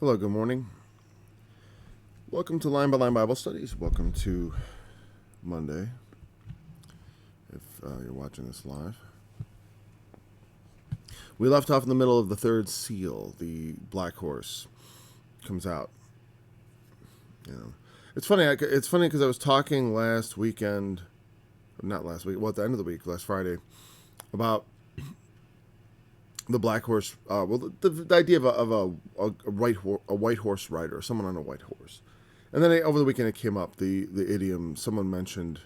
Hello, good morning. Welcome to Line by Line Bible Studies. Welcome to Monday, if you're watching this live. We left off in the middle of the third seal. The black horse comes out. It's funny. It's funny because I was talking last weekend, not last week, well, at the end of the week, last Friday, about the black horse. The idea of a white horse rider, someone on a white horse. And then over the weekend it came up, the idiom. Someone mentioned,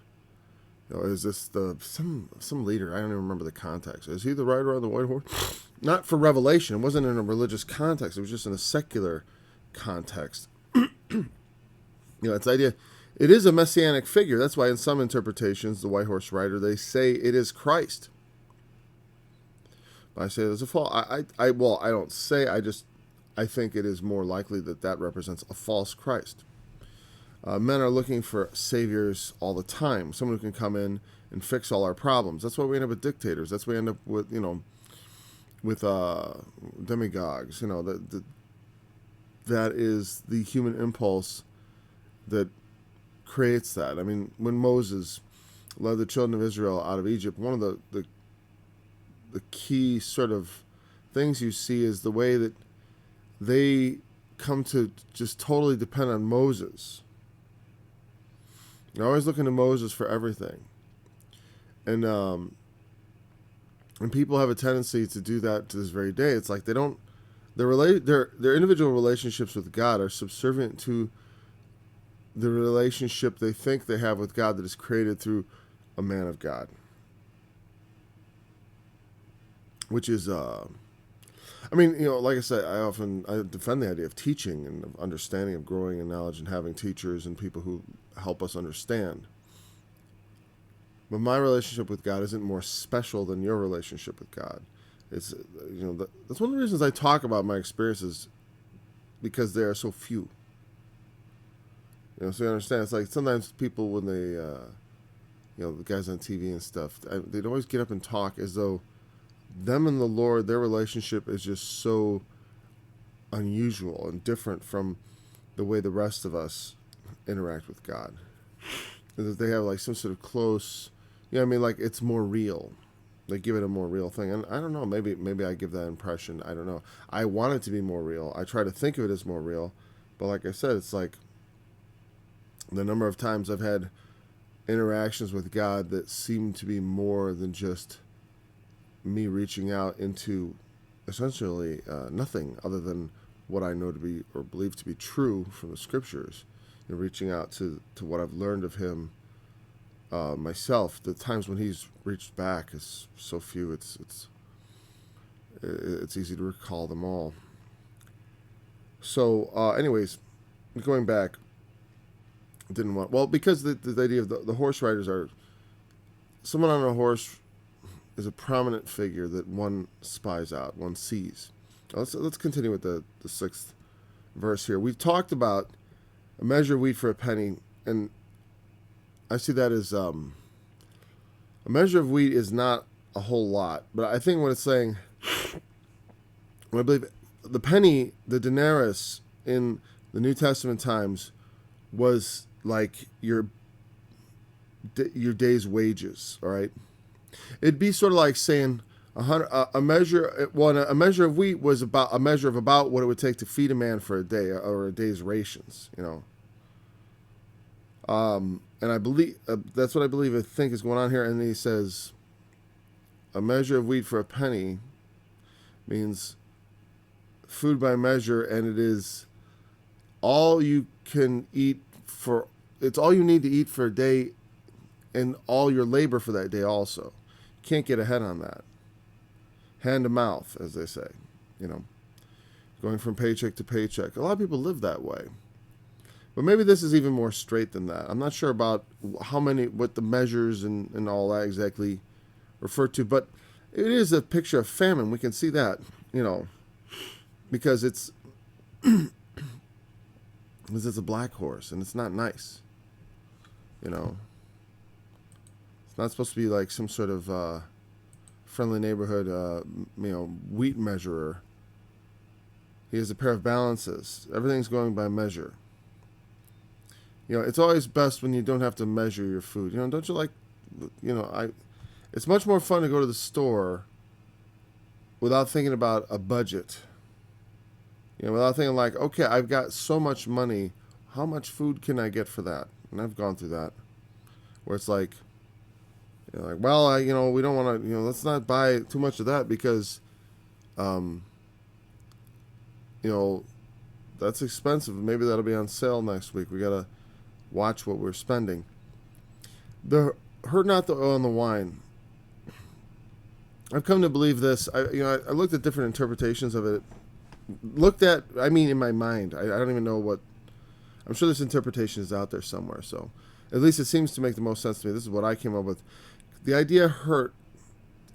is this some leader? I don't even remember the context. Is he the rider on the white horse? Not for revelation. It wasn't in a religious context. It was just in a secular context. It's the idea. It is a messianic figure. That's why in some interpretations, the white horse rider, they say it is Christ. But I say there's a false. I don't say. I think it is more likely that represents a false Christ. Men are looking for saviors all the time. Someone who can come in and fix all our problems. That's why we end up with dictators. That's why we end up with demagogues. That is the human impulse that creates that. I mean, when Moses led the children of Israel out of Egypt, one of the key sort of things you see is the way that they come to just totally depend on Moses. They're always looking to Moses for everything. And people have a tendency to do that to this very day. It's like their individual relationships with God are subservient to the relationship they think they have with God that is created through a man of God. Which is, like I said, I defend the idea of teaching and of understanding, of growing in knowledge and having teachers and people who help us understand. But my relationship with God isn't more special than your relationship with God. It's, that's one of the reasons I talk about my experiences, because they are so few. So you understand, it's like sometimes people when they, the guys on TV and stuff, they'd always get up and talk as though them and the Lord, their relationship is just so unusual and different from the way the rest of us interact with God. And that they have like some sort of close, like it's more real. They give it a more real thing. And I don't know, maybe I give that impression. I don't know. I want it to be more real. I try to think of it as more real. But like I said, it's like the number of times I've had interactions with God that seem to be more than just me reaching out into essentially nothing other than what I know to be or believe to be true from the scriptures, and reaching out to what I've learned of him myself. The times when he's reached back is so few. It's easy to recall them all. So, anyways, going back, because the idea of the horse riders are someone on a horse is a prominent figure that one spies out, one sees. Let's continue with the sixth verse here. We've talked about a measure of wheat for a penny, and I see that as a measure of wheat is not a whole lot, but I think what it's saying, I believe the penny, the denarius in the New Testament times was like your day's wages, all right? It'd be sort of like saying a measure of wheat was about a measure of about what it would take to feed a man for a day or a day's rations, And I believe that's what I think is going on here. And he says a measure of wheat for a penny means food by measure, and it is all you can eat for. It's all you need to eat for a day, and all your labor for that day also. Can't get ahead on that. Hand to mouth, as they say, going from paycheck to paycheck. A lot of people live that way. But maybe this is even more straight than that. I'm not sure about what the measures and all that exactly refer to, but it is a picture of famine. We can see that, because it's a black horse and it's not nice, It's not supposed to be like some sort of friendly neighborhood, wheat measurer. He has a pair of balances. Everything's going by measure. It's always best when you don't have to measure your food. Don't you like, it's much more fun to go to the store without thinking about a budget. Without thinking like, okay, I've got so much money. How much food can I get for that? And I've gone through that, where it's like, well, we don't want to, let's not buy too much of that because, that's expensive. Maybe that'll be on sale next week. We gotta watch what we're spending. The hurt not the oil and the wine. I've come to believe this. I looked at different interpretations of it. In my mind. I don't even know what. I'm sure this interpretation is out there somewhere. So, at least it seems to make the most sense to me. This is what I came up with. The idea hurt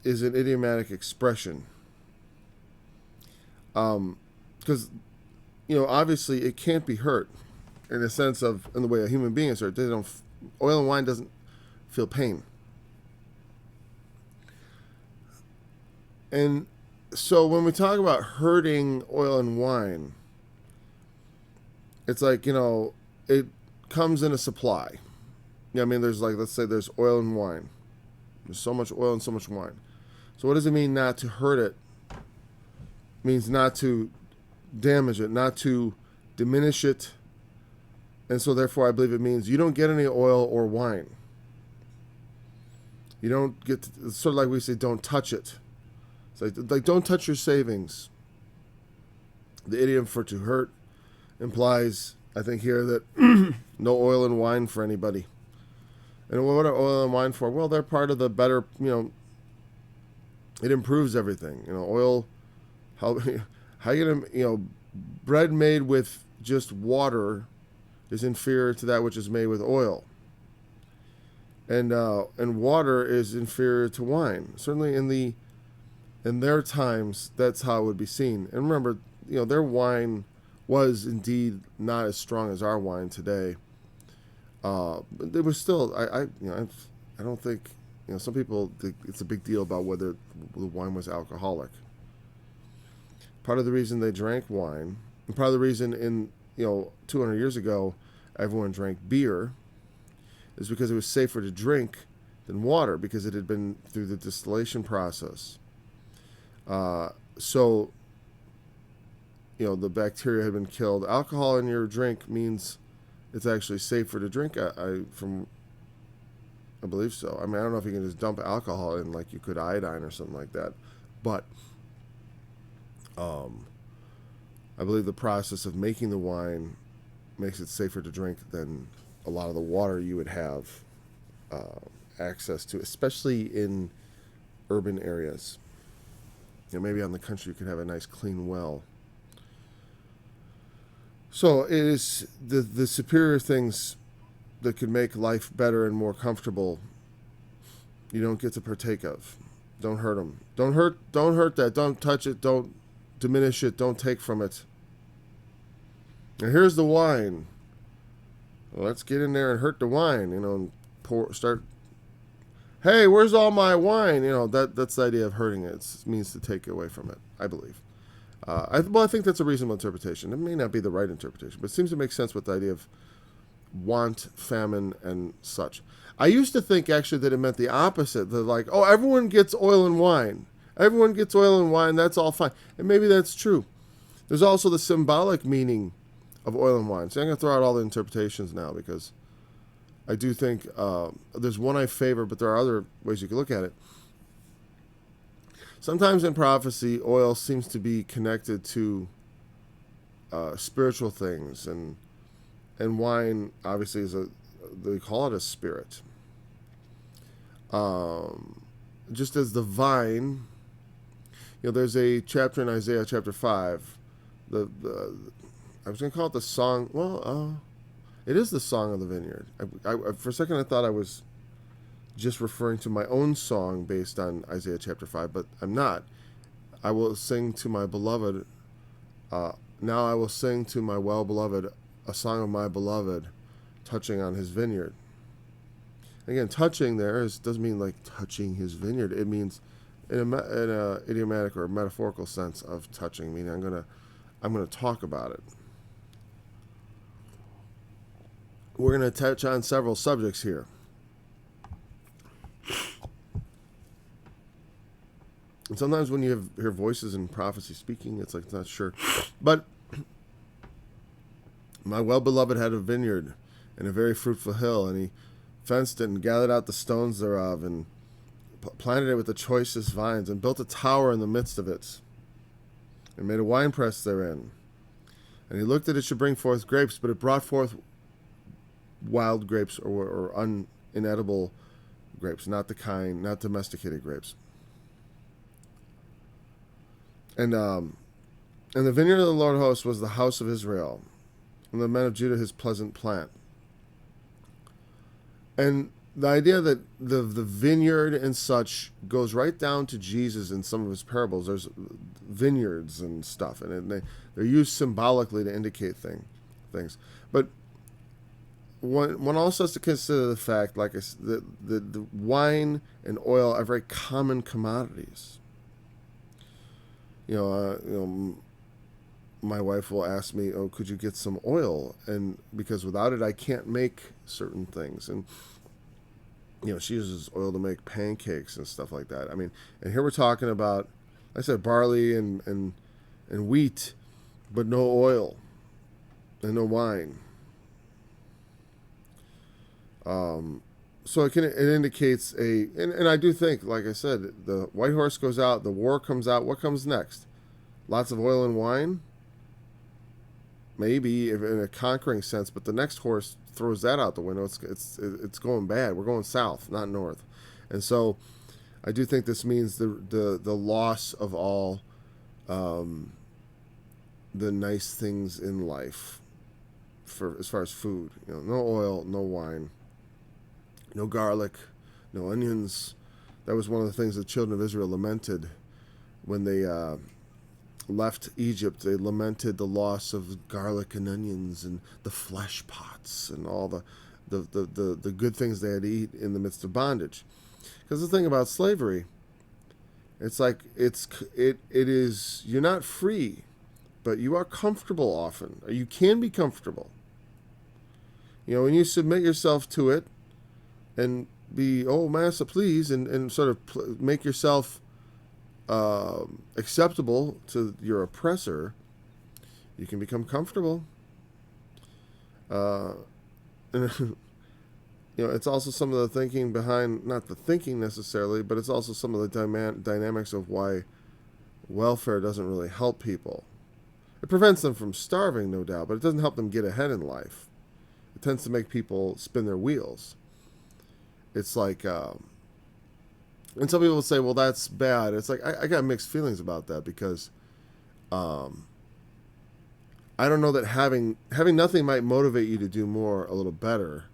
is an idiomatic expression. Because, obviously it can't be hurt in the sense of, in the way a human being is hurt. Oil and wine doesn't feel pain. And so when we talk about hurting oil and wine, it's like, it comes in a supply. There's let's say there's oil and wine. There's so much oil and so much wine. So what does it mean not to hurt it? It means not to damage it, not to diminish it. And so therefore I believe it means you don't get any oil or wine. You don't get it's sort of like we say, don't touch it. It's like don't touch your savings. The idiom for to hurt implies, I think here, that no oil and wine for anybody. And what are oil and wine for? Well, they're part of the better, it improves everything. Oil, how you gonna, bread made with just water is inferior to that which is made with oil. And water is inferior to wine. Certainly in their times, that's how it would be seen. And remember, their wine was indeed not as strong as our wine today. But it was still, I don't think, some people think it's a big deal about whether the wine was alcoholic. Part of the reason they drank wine, and part of the reason in, 200 years ago, everyone drank beer, is because it was safer to drink than water, because it had been through the distillation process. So, the bacteria had been killed. Alcohol in your drink means it's actually safer to drink. I believe so. I don't know if you can just dump alcohol in like you could iodine or something like that, but I believe the process of making the wine makes it safer to drink than a lot of the water you would have access to, especially in urban areas. Maybe on the country you could have a nice clean well. So it is the superior things that could make life better and more comfortable. You don't get to partake of. Don't hurt them. Don't hurt that. Don't touch it. Don't diminish it. Don't take from it. And here's the wine. Well, let's get in there and hurt the wine. And start. Hey, where's all my wine? That's the idea of hurting it. It means to take away from it, I believe. I think that's a reasonable interpretation. It may not be the right interpretation, but it seems to make sense with the idea of want, famine, and such. I used to think, actually, that it meant the opposite. That everyone gets oil and wine. Everyone gets oil and wine. That's all fine. And maybe that's true. There's also the symbolic meaning of oil and wine. So I'm going to throw out all the interpretations now, because I do think there's one I favor, but there are other ways you can look at it. Sometimes in prophecy, oil seems to be connected to spiritual things, and wine obviously they call it a spirit. Just as the vine, there's a chapter in Isaiah chapter 5. I was going to call it the song. Well, it is the song of the vineyard. I for a second I thought I was just referring to my own song based on Isaiah chapter 5, but I'm not. I will sing to my beloved. Now I will sing to my well-beloved a song of my beloved, touching on his vineyard. Again, touching there doesn't mean like touching his vineyard. It means in a idiomatic or metaphorical sense of touching, meaning I'm going to talk about it. We're going to touch on several subjects here. And sometimes when you hear voices in prophecy speaking, it's like it's not sure. But my well-beloved had a vineyard and a very fruitful hill, and he fenced it and gathered out the stones thereof, and planted it with the choicest vines, and built a tower in the midst of it, and made a winepress therein. And he looked that it should bring forth grapes, but it brought forth wild grapes, or inedible grapes, not domesticated grapes. And the vineyard of the Lord of hosts was the house of Israel, and the men of Judah his pleasant plant. And the idea that the vineyard and such goes right down to Jesus in some of his parables. There's vineyards and stuff, and they're used symbolically to indicate things. But one also has to consider the fact, like I said, that the wine and oil are very common commodities. My wife will ask me, "Oh, could you get some oil?" And because without it, I can't make certain things. And she uses oil to make pancakes and stuff like that. I mean, and here we're talking about, like I said, barley and wheat, but no oil and no wine. So it indicates and I do think, like I said, the white horse goes out, the war comes out. What comes next? Lots of oil and wine? Maybe in a conquering sense, but the next horse throws that out the window. It's going bad. We're going south, not north. And so I do think this means the loss of all the nice things in life, for as far as food. No oil, no wine, no garlic, no onions. That was one of the things the children of Israel lamented when they left Egypt. They lamented the loss of garlic and onions and the flesh pots and all the good things they had to eat in the midst of bondage. Because the thing about slavery, it's like it is, you're not free, but you are comfortable often. Or you can be comfortable. When you submit yourself to it and be, oh, massa, please, and sort of make yourself acceptable to your oppressor, you can become comfortable. It's also some of the thinking behind, not the thinking necessarily, but it's also some of the dynamics of why welfare doesn't really help people. It prevents them from starving, no doubt, but it doesn't help them get ahead in life. It tends to make people spin their wheels. It's like, and some people will say, well, that's bad. It's like, I got mixed feelings about that, because I don't know that having nothing might motivate you to do more a little better,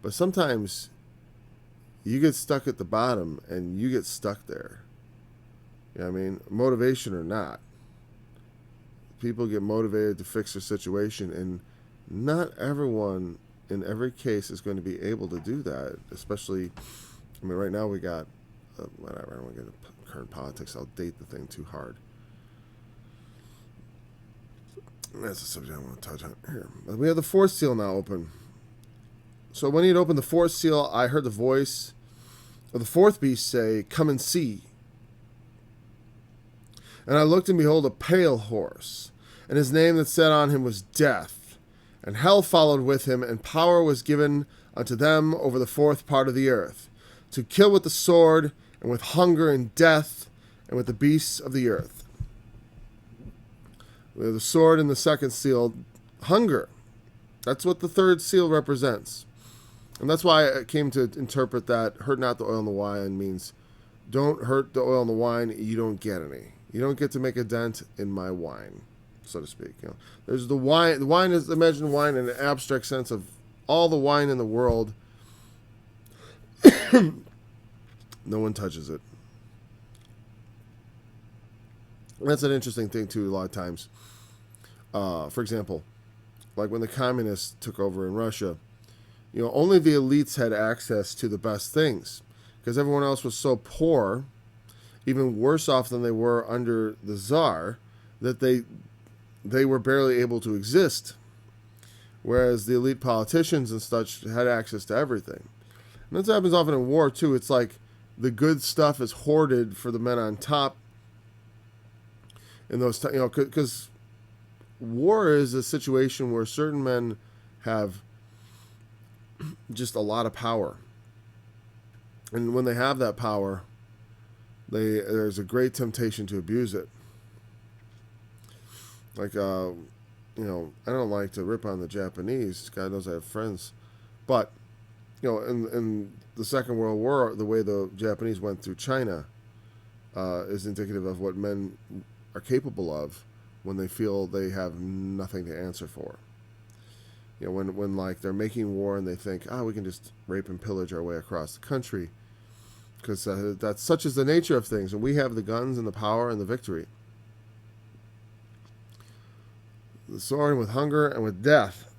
but sometimes you get stuck at the bottom and you get stuck there. Motivation or not, people get motivated to fix their situation, and not everyone in every case is going to be able to do that. Especially, right now we got whatever. I don't want to get into current politics. I'll date the thing too hard. That's a subject I want to touch on here. We have the fourth seal now open. So when he had opened the fourth seal, I heard the voice of the fourth beast say, "Come and see." And I looked, and behold, a pale horse, and his name that sat on him was Death. And hell followed with him, and power was given unto them over the fourth part of the earth, to kill with the sword, and with hunger and death, and with the beasts of the earth. We have the sword in the second seal, hunger. That's what the third seal represents. And that's why I came to interpret that hurt not the oil and the wine means don't hurt the oil and the wine, you don't get any. You don't get to make a dent in my wine, so to speak. There's the wine. The wine is, imagine wine in an abstract sense of all the wine in the world. No one touches it. And that's an interesting thing too. A lot of times, for example, like when the communists took over in Russia, only the elites had access to the best things, because everyone else was so poor, even worse off than they were under the Tsar, that they they were barely able to exist, whereas the elite politicians and such had access to everything. And this happens often in war too. It's like the good stuff is hoarded for the men on top. In those, because war is a situation where certain men have just a lot of power, and when they have that power, there's a great temptation to abuse it. Like, I don't like to rip on the Japanese. God knows I have friends, but in the Second World War, the way the Japanese went through China is indicative of what men are capable of when they feel they have nothing to answer for. When like they're making war and they think, we can just rape and pillage our way across the country, because that's such is the nature of things, and we have the guns and the power and the victory. The sword with hunger and with death,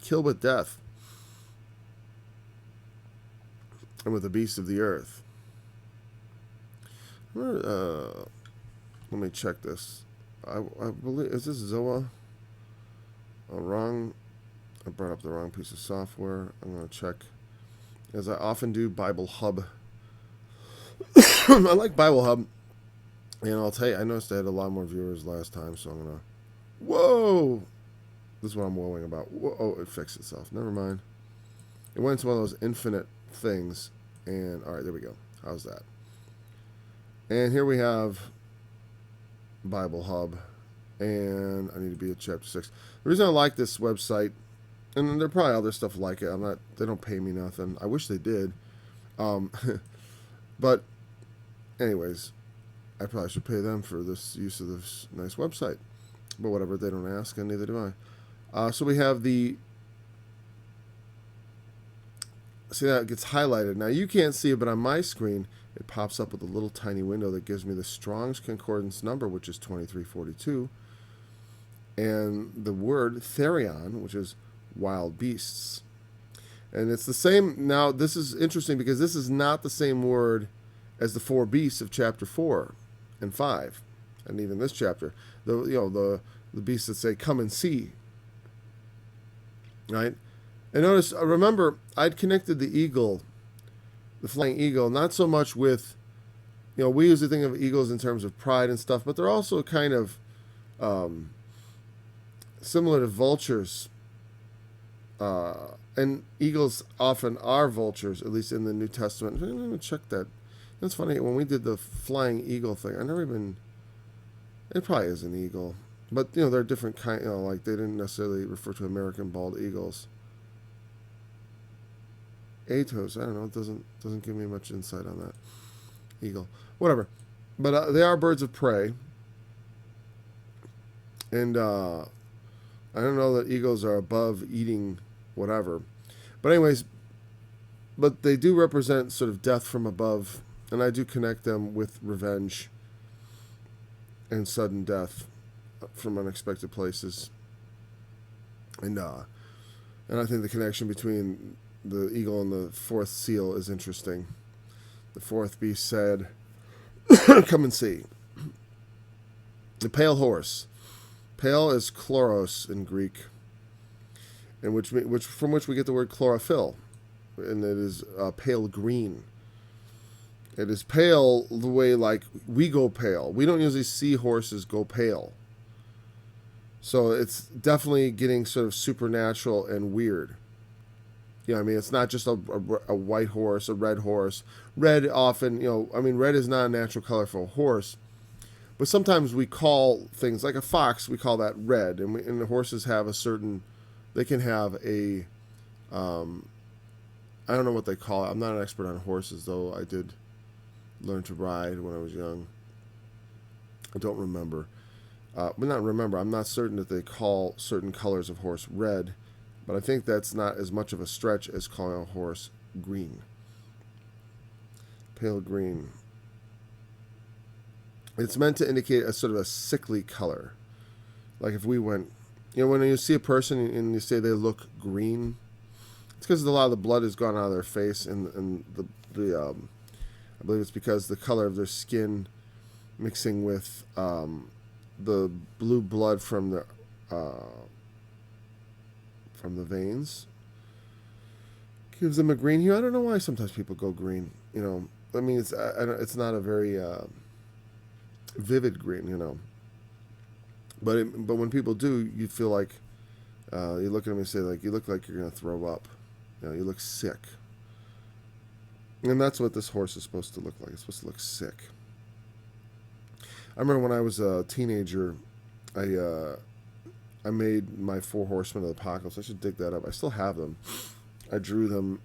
kill with death, and with the beasts of the earth. Let me check this. I believe, is this Zoa? Wrong. I brought up the wrong piece of software. I'm going to check, as I often do, Bible Hub. I like Bible Hub. And I'll tell you, I noticed I had a lot more viewers last time, so I'm going to... Whoa! This is what I'm woeing about. Whoa, oh, it fixed itself. Never mind. It went into one of those infinite things. And, all right, there we go. How's that? And here we have Bible Hub. And I need to be at chapter 6. The reason I like this website, and there are probably other stuff like it. They don't pay me nothing. I wish they did. But anyways, I probably should pay them for this use of this nice website. But whatever, they don't ask, and neither do I. So we have the... See, that gets highlighted. Now, you can't see it, but on my screen, it pops up with a little tiny window that gives me the Strong's Concordance number, which is 2342, and the word therion, which is wild beasts. And it's the same. Now, this is interesting because this is not the same word as the four beasts of chapter 4 and 5, and even this chapter. The beasts that say, "Come and see." Right? And notice, remember, I'd connected the eagle, the flying eagle, not so much with, we usually think of eagles in terms of pride and stuff, but they're also kind of similar to vultures. And eagles often are vultures, at least in the New Testament. I'm going to check that. That's funny. When we did the flying eagle thing, it probably is an eagle. But, they're different kind, like they didn't necessarily refer to American bald eagles. Atos, I don't know. It doesn't give me much insight on that. Eagle. Whatever. But they are birds of prey. And I don't know that eagles are above eating whatever. But anyways, but they do represent sort of death from above. And I do connect them with revenge and sudden death from unexpected places. And I think the connection between the eagle and the fourth seal is interesting. The fourth beast said, "Come and see." The pale horse. Pale is chloros in Greek, and from which we get the word chlorophyll, and it is pale green. It is pale the way like we go pale. We don't usually see horses go pale. So it's definitely getting sort of supernatural and weird. It's not just a white horse, a red horse. Red often, red is not a natural color for a horse. But sometimes we call things, like a fox, we call that red. And the horses have they can have a, I don't know what they call it. I'm not an expert on horses, though I did learn to ride when I was young. I don't remember. I'm not certain that they call certain colors of horse red. But I think that's not as much of a stretch as calling a horse green. Pale green. It's meant to indicate a sort of a sickly color. Like if we went, when you see a person and you say they look green, it's because a lot of the blood has gone out of their face, and I believe it's because the color of their skin mixing with the blue blood from the veins. Gives them a green hue. I don't know why sometimes people go green. I mean, it's not a very vivid green. But when people do, you feel like you look at them and say, like, you look like you're gonna throw up. You look sick. And that's what this horse is supposed to look like. It's supposed to look sick. I remember when I was a teenager, I made my 4 horsemen of the apocalypse. I should dig that up. I still have them. I drew them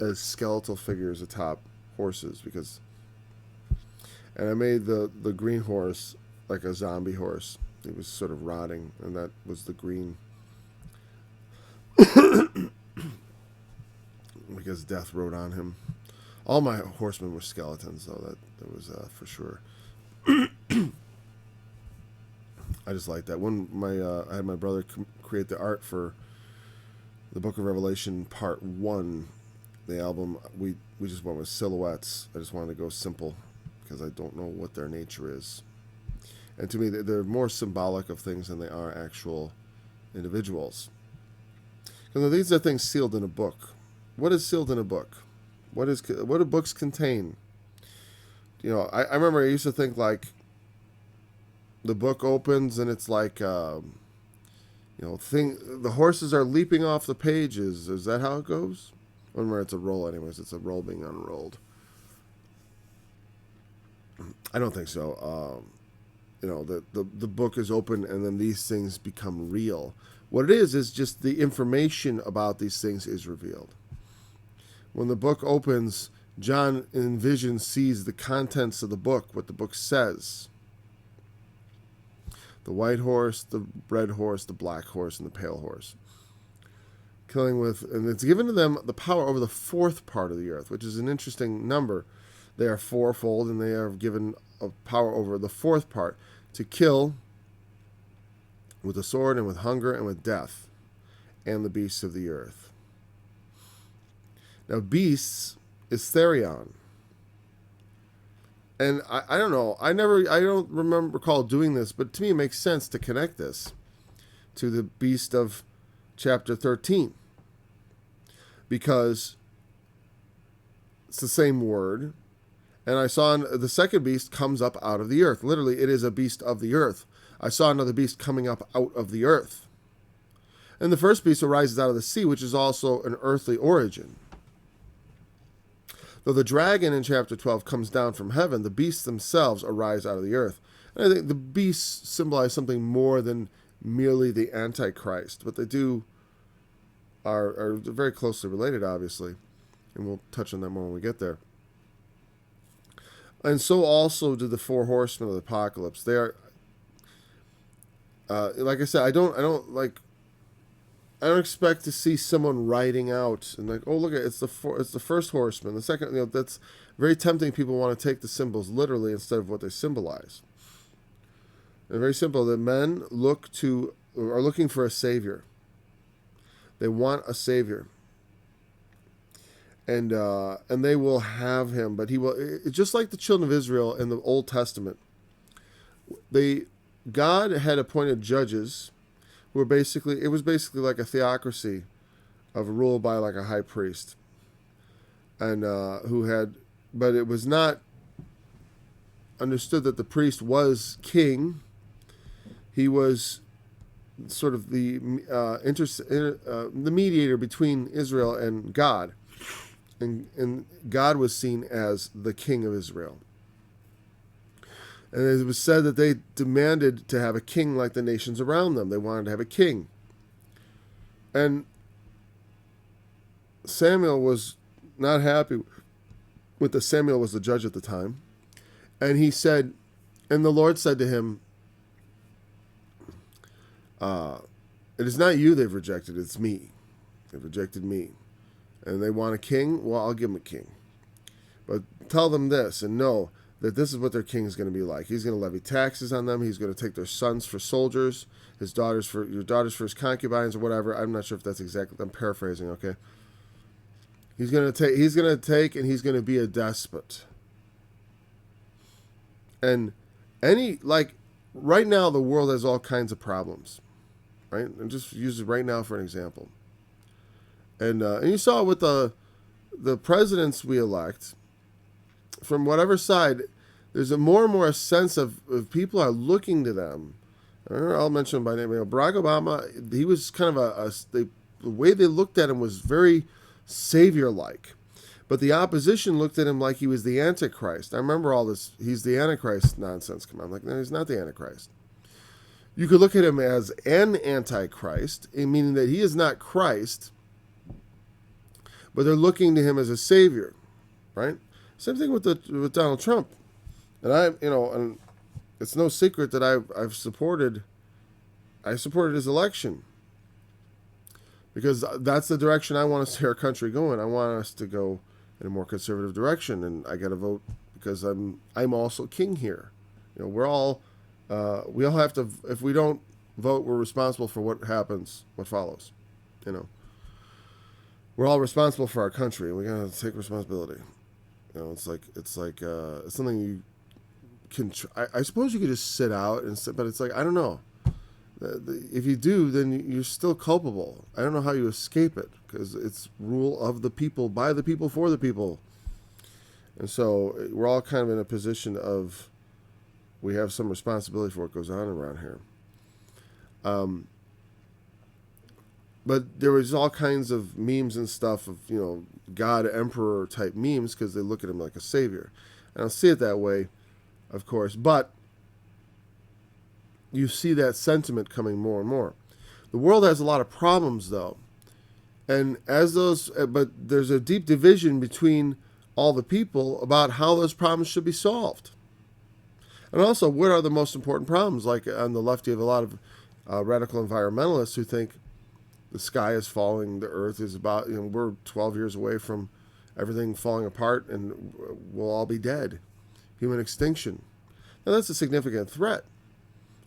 as skeletal figures atop horses and I made the green horse like a zombie horse. He was sort of rotting, and that was the green because death rode on him. All my horsemen were skeletons, though. That was for sure. I just like that. When I had my brother create the art for the Book of Revelation Part 1, the album, we just went with silhouettes. I just wanted to go simple because I don't know what their nature is. And to me, they're more symbolic of things than they are actual individuals. Because these are things sealed in a book. What is sealed in a book? What do books contain? I remember I used to think, like, the book opens and it's like, the horses are leaping off the pages. Is that how it goes? I remember it's a roll anyways. It's a roll being unrolled. I don't think so. The book is open and then these things become real. What it is just the information about these things is revealed. When the book opens, John in vision sees the contents of the book, what the book says. The white horse, the red horse, the black horse, and the pale horse. And it's given to them the power over the 4th part of the earth, which is an interesting number. They are fourfold, and they are given a power over the 4th part to kill with the sword and with hunger and with death and the beasts of the earth. Now, beasts is Therion. And I don't know. I don't recall doing this, but to me it makes sense to connect this to the beast of chapter 13. Because it's the same word. And I saw the second beast comes up out of the earth. Literally, it is a beast of the earth. I saw another beast coming up out of the earth. And the first beast arises out of the sea, which is also an earthly origin. Though the dragon in chapter 12 comes down from heaven, the beasts themselves arise out of the earth. And I think the beasts symbolize something more than merely the Antichrist. What they do are very closely related, obviously. And we'll touch on that more when we get there. And so also do the 4 horsemen of the apocalypse. They are, like I said, I don't expect to see someone riding out and like, oh, look at it's the first horseman. The second, that's very tempting. People want to take the symbols literally instead of what they symbolize. They're very simple. The men are looking for a savior. They want a savior, and they will have him. But he will, just like the children of Israel in the Old Testament. God had appointed judges. It was basically like a theocracy of rule by like a high priest. And but it was not understood that the priest was king. He was sort of the mediator between Israel and God. And God was seen as the king of Israel. And it was said that they demanded to have a king like the nations around them. They wanted to have a king. And Samuel was not happy with this. Samuel was the judge at the time. And he said, and the Lord said to him, it is not you they've rejected, it's me. They've rejected me. And they want a king? Well, I'll give them a king. But tell them this and know that this is what their king is going to be like. He's going to levy taxes on them. He's going to take their sons for soldiers, your daughters for his concubines or whatever. I'm not sure if that's exactly. I'm paraphrasing. Okay. He's going to take, and he's going to be a despot. And right now the world has all kinds of problems, right? And just use it right now for an example. And you saw with the presidents we elect, from whatever side, there's a more and more sense of people are looking to them. I'll mention by name. Barack Obama, he was kind of the way they looked at him was very savior-like. But the opposition looked at him like he was the Antichrist. I remember all this, he's the Antichrist nonsense. Come on, I'm like, no, he's not the Antichrist. You could look at him as an Antichrist, meaning that he is not Christ, but they're looking to him as a savior, right? Same thing with Donald Trump. And and it's no secret that I supported his election. Because that's the direction I want to see our country going. I want us to go in a more conservative direction, and I got to vote because I'm also king here. We're all we all have to. If we don't vote, we're responsible for what happens, what follows. We're all responsible for our country, and we got to take responsibility. It's something you can. I suppose you could just sit out and sit, but it's like I don't know. If you do, then you're still culpable. I don't know how you escape it because it's rule of the people, by the people, for the people. And so we're all kind of in a position of we have some responsibility for what goes on around here. But there was all kinds of memes and stuff of, God, emperor type memes because they look at him like a savior. And I'll see it that way, of course. But you see that sentiment coming more and more. The world has a lot of problems, though. And but there's a deep division between all the people about how those problems should be solved. And also, what are the most important problems? Like on the left, you have a lot of radical environmentalists who think the sky is falling, the earth is about, we're 12 years away from everything falling apart and we'll all be dead. Human extinction. Now, that's a significant threat.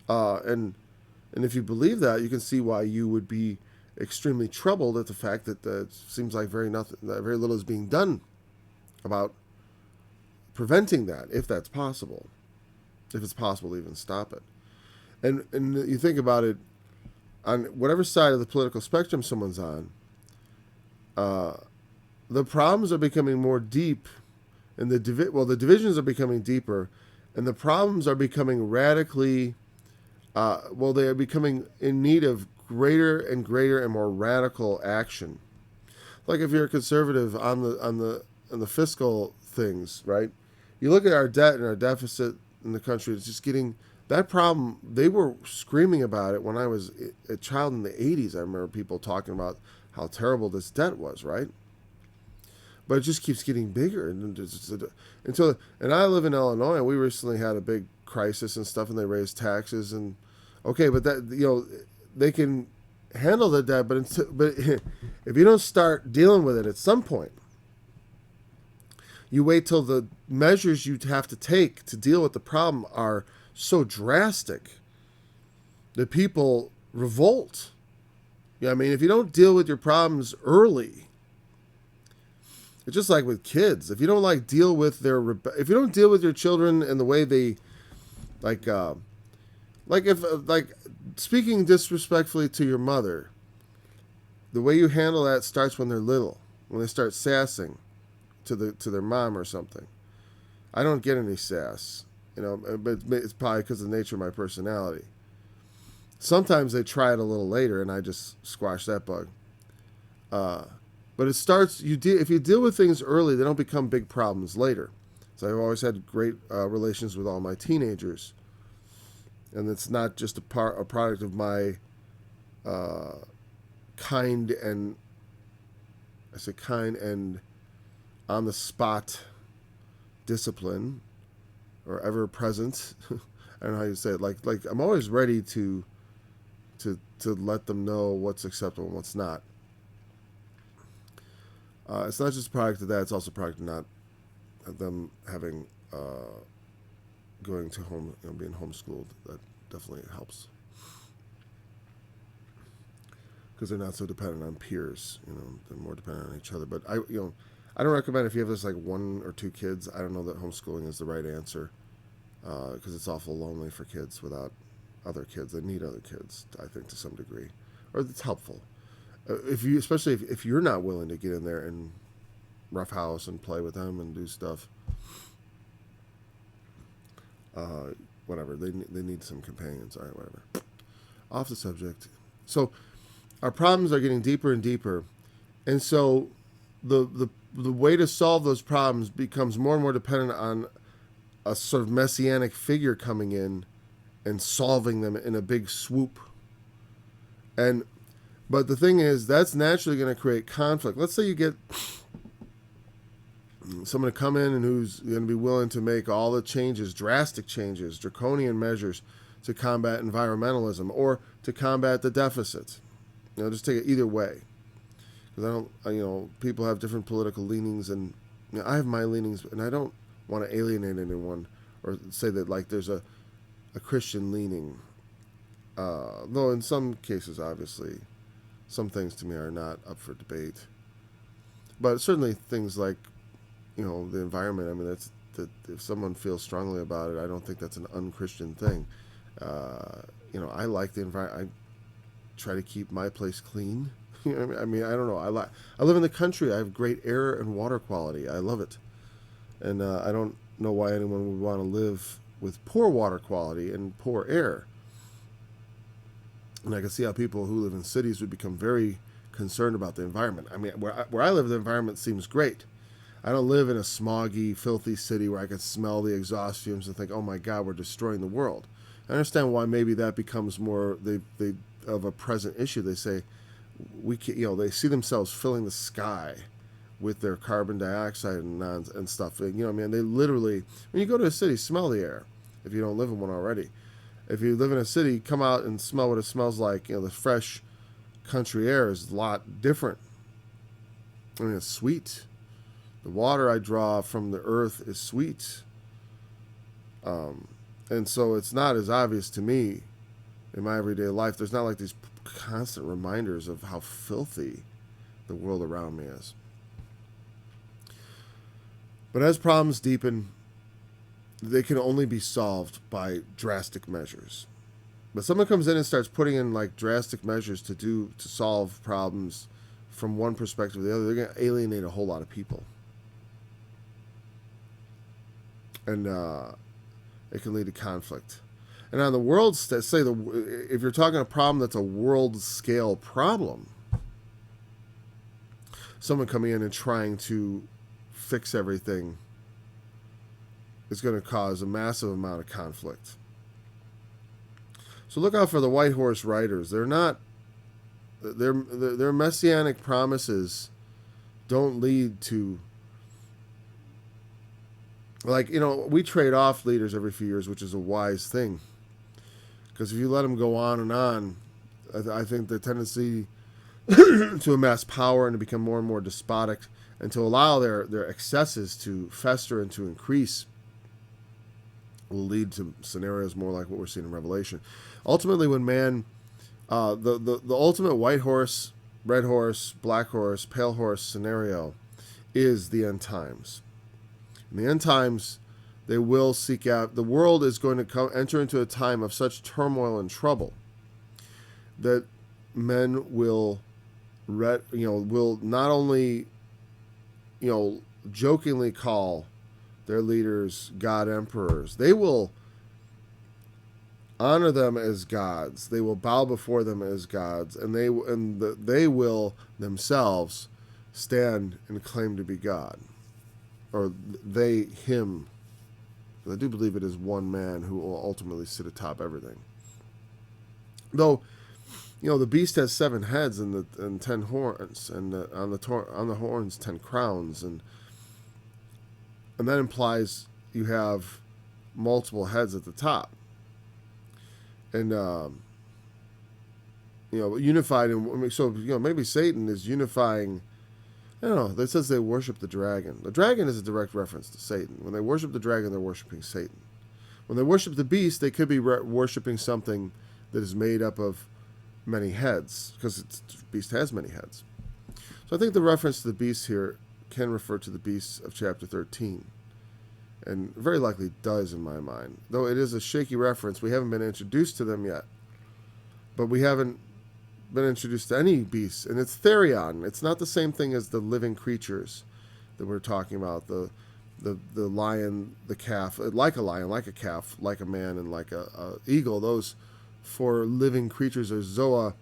And if you believe that, you can see why you would be extremely troubled at the fact that it seems like very little is being done about preventing that, if that's possible, if it's possible to even stop it. And you think about it, on whatever side of the political spectrum someone's on, the problems are becoming more deep, and the divisions are becoming deeper, and the problems are becoming radically. They are becoming in need of greater and greater and more radical action. Like if you're a conservative on the fiscal things, right? You look at our debt and our deficit in the country. It's just getting that problem. They were screaming about it when I was a child in the 80s. I remember people talking about how terrible this debt was, right? But it just keeps getting bigger and I live in Illinois, and we recently had a big crisis and stuff, and they raised taxes and okay, but that they can handle the debt, but if you don't start dealing with it at some point, you wait till the measures you have to take to deal with the problem are so drastic that people revolt. If you don't deal with your problems early, it's just like with kids. If you don't deal with if you don't deal with your children and the way they speaking disrespectfully to your mother, the way you handle that starts when they're little, when they start sassing to their mom or something. I don't get any sass, but it's probably because of the nature of my personality. Sometimes they try it a little later, and I just squash that bug. But it starts. If you deal with things early, they don't become big problems later. So I've always had great relations with all my teenagers. And it's not just a product of my kind and on the spot discipline, or ever present. I don't know how you say it. Like I'm always ready to let them know what's acceptable and what's not. It's not just a product of that; it's also a product of not them having going to home, being homeschooled. That definitely helps because they're not so dependent on peers. They're more dependent on each other. But I don't recommend if you have this like 1 or 2 kids. I don't know that homeschooling is the right answer. because it's awful lonely for kids without other kids. They need other kids, I think, to some degree, or it's helpful. If you, especially if you're not willing to get in there and roughhouse and play with them and do stuff, whatever, they need some companions. All right, whatever. Off the subject. So our problems are getting deeper and deeper, and so the way to solve those problems becomes more and more dependent on a sort of messianic figure coming in and solving them in a big swoop. But the thing is, that's naturally going to create conflict. Let's say you get someone to come in and who's going to be willing to make all the changes, drastic changes, draconian measures to combat environmentalism or to combat the deficit. Just take it either way. Because people have different political leanings, and I have my leanings, and I don't want to alienate anyone or say that like there's a Christian leaning. Though in some cases, obviously, some things to me are not up for debate. But certainly things like, the environment. I mean, if someone feels strongly about it, I don't think that's an unchristian thing. I like the environment. I try to keep my place clean. I mean, I don't know. I live in the country. I have great air and water quality. I love it, and I don't know why anyone would want to live with poor water quality and poor air. And I can see how people who live in cities would become very concerned about the environment. I mean, where I live, the environment seems great. I don't live in a smoggy, filthy city where I can smell the exhaust fumes and think, "Oh my God, we're destroying the world." I understand why maybe that becomes more they of a present issue. They say they see themselves filling the sky with their carbon dioxide and stuff. They literally, when you go to a city, smell the air if you don't live in one already. If you live in a city, come out and smell what it smells like. The fresh country air is a lot different. I mean, it's sweet. The water I draw from the earth is sweet. And so it's not as obvious to me in my everyday life. There's not like these constant reminders of how filthy the world around me is. But as problems deepen, they can only be solved by drastic measures. But someone comes in and starts putting in like drastic measures to solve problems from one perspective or the other. They're going to alienate a whole lot of people. And it can lead to conflict. And on the world, if you're talking a problem that's a world scale problem, someone coming in and trying to fix everything is going to cause a massive amount of conflict. So look out for the white horse riders. Their messianic promises don't lead to, we trade off leaders every few years, which is a wise thing. Because if you let them go on and on, I think the tendency to amass power and to become more and more despotic and to allow their excesses to fester and to increase will lead to scenarios more like what we're seeing in Revelation. Ultimately, when man, the ultimate white horse, red horse, black horse, pale horse scenario is the end times. In the end times, they will seek out, the world is going to enter into a time of such turmoil and trouble that men will not only, jokingly call their leaders God emperors. They will honor them as gods. They will bow before them as gods, and they will themselves stand and claim to be God, or him. I do believe it is one man who will ultimately sit atop everything. Though, the beast has 7 heads and 10 horns, and on the horns 10 crowns, and that implies you have multiple heads at the top, and unified. And so maybe Satan is unifying. I don't know. That says they worship the dragon. The dragon is a direct reference to Satan. When they worship the dragon, they're worshiping Satan. When they worship the beast, they could be worshiping something that is made up of many heads, because the beast has many heads. So I think the reference to the beast here can refer to the beasts of chapter 13. and very likely does in my mind. Though it is a shaky reference, we haven't been introduced to them yet. But we haven't been introduced to any beasts, and it's Therion. It's not the same thing as the living creatures that we're talking about. The lion, the calf, like a lion, like a calf, like a man, and like a eagle. Those four living creatures are Zoa,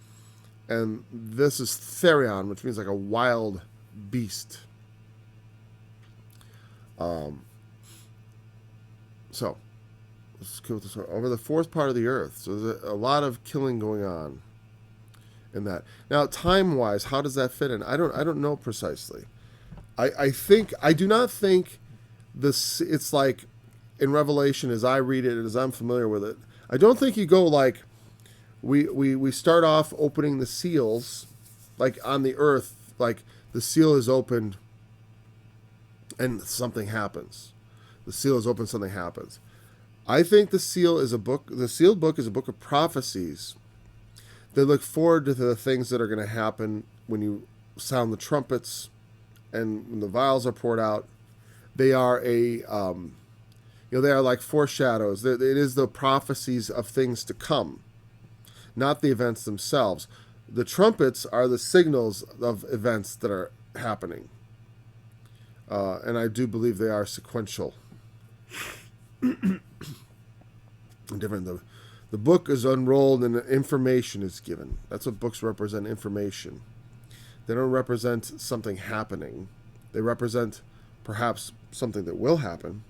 and this is Therion, which means like a wild beast. So let's kill this over the fourth part of the earth. So there's a lot of killing going on in that. Now, time-wise, how does that fit in? I don't know precisely. I do not think this. It's like in Revelation, as I read it, as I'm familiar with it. I don't think you go like we start off opening the seals, like on the earth, like the seal is opened and something happens. The seal is open, something happens. I think the seal is a book. The sealed book is a book of prophecies. They look forward to the things that are going to happen when you sound the trumpets and when the vials are poured out. They are they are like foreshadows. It is the prophecies of things to come, not the events themselves. The trumpets are the signals of events that are happening. And I do believe they are sequential. Different. The book is unrolled and information is given. That's what books represent, information. They don't represent something happening. They represent perhaps something that will happen.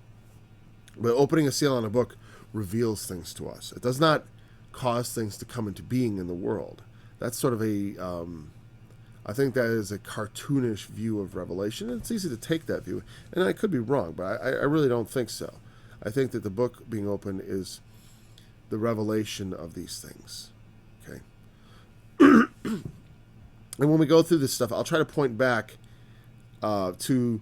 But opening a seal on a book reveals things to us. It does not cause things to come into being in the world. That's sort of I think that is a cartoonish view of Revelation. It's easy to take that view. And I could be wrong, but I really don't think so. I think that the book being open is the revelation of these things. Okay. And when we go through this stuff, I'll try to point back to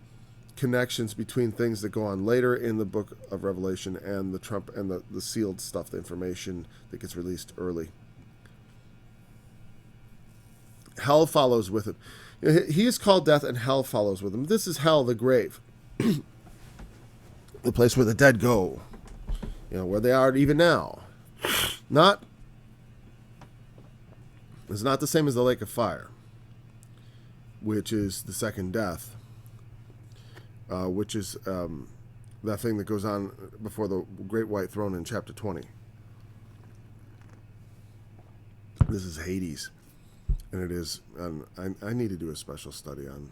connections between things that go on later in the book of Revelation and the trump and the sealed stuff, the information that gets released early. Hell follows with him. He is called death, and hell follows with him. This is hell, the grave, the place where the dead go. Where they are even now. It's not the same as the lake of fire, which is the second death, which is that thing that goes on before the great white throne in chapter 20. This is Hades, and it is. I need to do a special study on